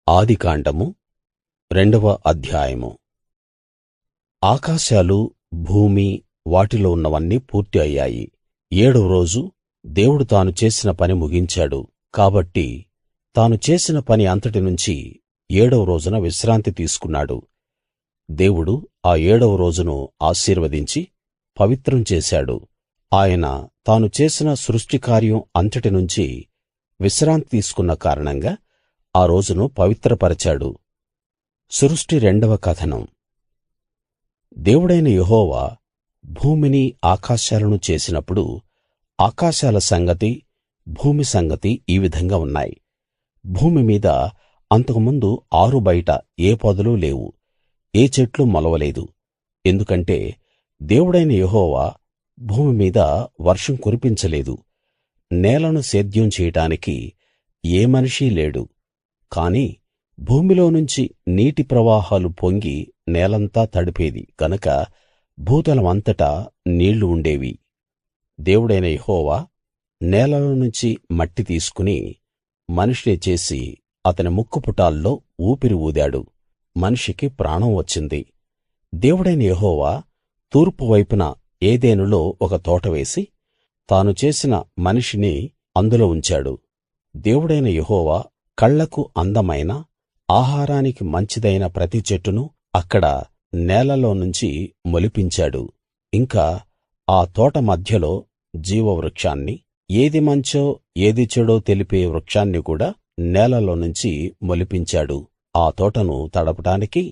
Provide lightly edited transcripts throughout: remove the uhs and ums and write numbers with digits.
ఆదికాండము 2వ అధ్యాయము. ఆకాశాలు, భూమి, వాటిలో ఉన్నవన్నీ పూర్తి అయ్యాయి. 7వ రోజు దేవుడు తాను చేసిన పని ముగించాడు. కాబట్టి తాను చేసిన పని అంతటి నుంచి 7వ రోజున విశ్రాంతి తీసుకున్నాడు. దేవుడు ఆ 7వ రోజును ఆశీర్వదించి పవిత్రం చేశాడు. ఆయన తాను చేసిన సృష్టి కార్యం అంతటి నుంచి విశ్రాంతి తీసుకున్న కారణంగా ఆ రోజును పవిత్రపరచాడు. సృష్టి 2వ కథనం. దేవుడైన యెహోవా భూమిని ఆకాశాలను చేసినప్పుడు ఆకాశాల సంగతి, భూమి సంగతి ఈ విధంగా ఉన్నాయి. భూమి మీద అంతకుముందు ఆరుబయట ఏ పొదలూ లేవు, ఏ చెట్లు మొలవలేదు. ఎందుకంటే దేవుడైన యెహోవా భూమి మీద వర్షం కురిపించలేదు. నేలను సేద్యం చేయడానికి ఏ మనిషీ లేడు. కాని భూమిలోనుంచి నీటి ప్రవాహాలు పొంగి నేలంతా తడిపేది గనక భూతలమంతటా నీళ్లు ఉండేవి. దేవుడైన యెహోవా నేలలో నుంచి మట్టి తీసుకుని మనిషిని చేసి అతని ముక్కుపుటాల్లో ఊపిరి ఊదాడు. మనిషికి ప్రాణం వచ్చింది. దేవుడైన యెహోవా తూర్పు వైపున ఏదెనులో ఒక తోట వేసి తాను చేసిన మనిషిని అందులో ఉంచాడు. దేవుడైన యెహోవా కళ్ళకు అందమైన, ఆహారానికి మంచిదైన ప్రతి చెట్టును అక్కడ నేలలో నుంచి మొలిపించాడు. ఇంకా ఆ తోట మధ్యలో జీవవృక్షాన్ని, ఏది మంచో ఏది చెడో తెలిపే వృక్షాన్ని కూడా నేలలో నుంచి మొలిపించాడు. ఆ తోటను తడపడానికి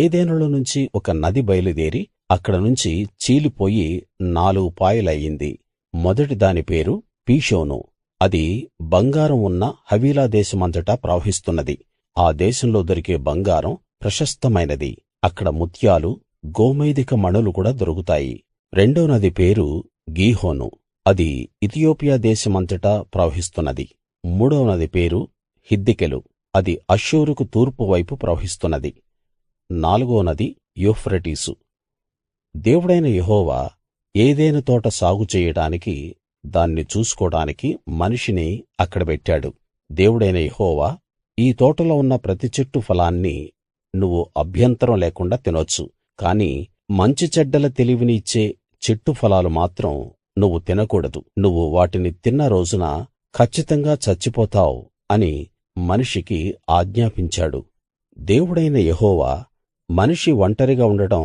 ఏదెనులో నుంచి ఒక నది బయలుదేరి అక్కడ నుంచి చీలిపోయి 4 పాయలయింది. మొదటి దాని పేరు పీషోను. అది బంగారం ఉన్న హవీలా దేశమంతటా ప్రవహిస్తున్నది. ఆ దేశంలో దొరికే బంగారం ప్రశస్తమైనది. అక్కడ ముత్యాలు, గోమేధిక మణులు కూడా దొరుకుతాయి. రెండో నది పేరు గీహోను. అది ఇతియోపియా దేశమంతటా ప్రవహిస్తున్నది. మూడవ నది పేరు హిద్దెకెలు. అది అష్షూరుకు తూర్పు వైపు ప్రవహిస్తున్నది. నాలుగో నది యూఫ్రటీసు. దేవుడైన యెహోవా ఏదెను తోట సాగు చెయ్యడానికి, దాన్ని చూసుకోడానికి మనిషిని అక్కడ పెట్టాడు. దేవుడైన యెహోవా, ఈ తోటలో ఉన్న ప్రతి చెట్టు ఫలాన్ని నువ్వు అభ్యంతరం లేకుండా తినొచ్చు. కాని మంచి చెడ్డల తెలివిని ఇచ్చే చెట్టు ఫలాలు మాత్రం నువ్వు తినకూడదు. నువ్వు వాటిని తిన్న రోజున కచ్చితంగా చచ్చిపోతావు అని మనిషికి ఆజ్ఞాపించాడు. దేవుడైన యెహోవా మనిషి ఒంటరిగా ఉండడం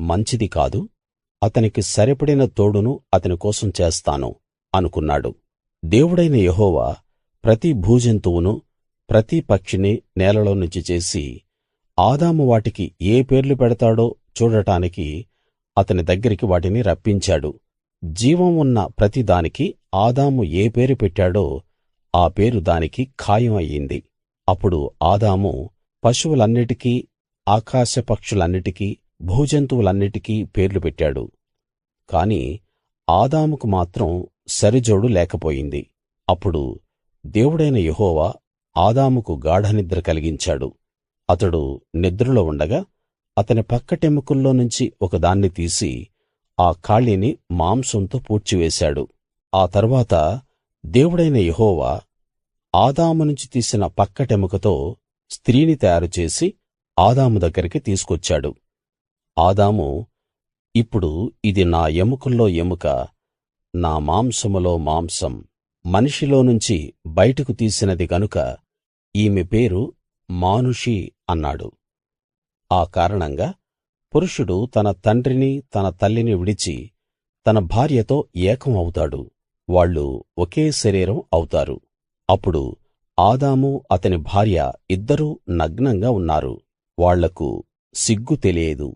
మంచిది కాదు, అతనికి సరిపడిన తోడును అతని కోసం చేస్తాను అనుకున్నాడు. దేవుడైన యెహోవా ప్రతి భూజంతువును, ప్రతి పక్షిని నేలలో నుంచి చేసి ఆదాము వాటికి ఏ పేర్లు పెడతాడో చూడటానికి అతని దగ్గరికి వాటిని రప్పించాడు. జీవం ఉన్న ప్రతి దానికి ఆదాము ఏ పేరు పెట్టాడో ఆ పేరు దానికి ఖాయం అయ్యింది. అప్పుడు ఆదాము పశువులన్నిటికీ, ఆకాశ పక్షులన్నిటికీ, భూజంతువులన్నిటికీ పేర్లు పెట్టాడు. కాని ఆదాముకు మాత్రం సరిజోడు లేకపోయింది. అప్పుడు దేవుడైన యెహోవా ఆదాముకు గాఢనిద్ర కలిగించాడు. అతడు నిద్రలో ఉండగా అతని పక్కటెముకల్లో నుంచి ఒకదాన్ని తీసి ఆ ఖాళీని మాంసంతో పూడ్చివేశాడు. ఆ తర్వాత దేవుడైన యెహోవా ఆదాము నుంచి తీసిన పక్కటెముకతో స్త్రీని తయారుచేసి ఆదాము దగ్గరికి తీసుకొచ్చాడు. ఆదాము, ఇప్పుడు ఇది నా ఎముకల్లో ఎముక, నా మాంసములో మాంసం, మనిషిలో నుంచి బయటకు తీసినది గనుక ఈమె పేరు మానుషి అన్నాడు. ఆ కారణంగా పురుషుడు తన తండ్రిని, తన తల్లిని విడిచి తన భార్యతో ఏకం అవుతాడు. వాళ్ళు ఒకే శరీరం అవుతారు. అప్పుడు ఆదాము, అతని భార్య ఇద్దరూ నగ్నంగా ఉన్నారు. వాళ్లకు సిగ్గు తెలియదు.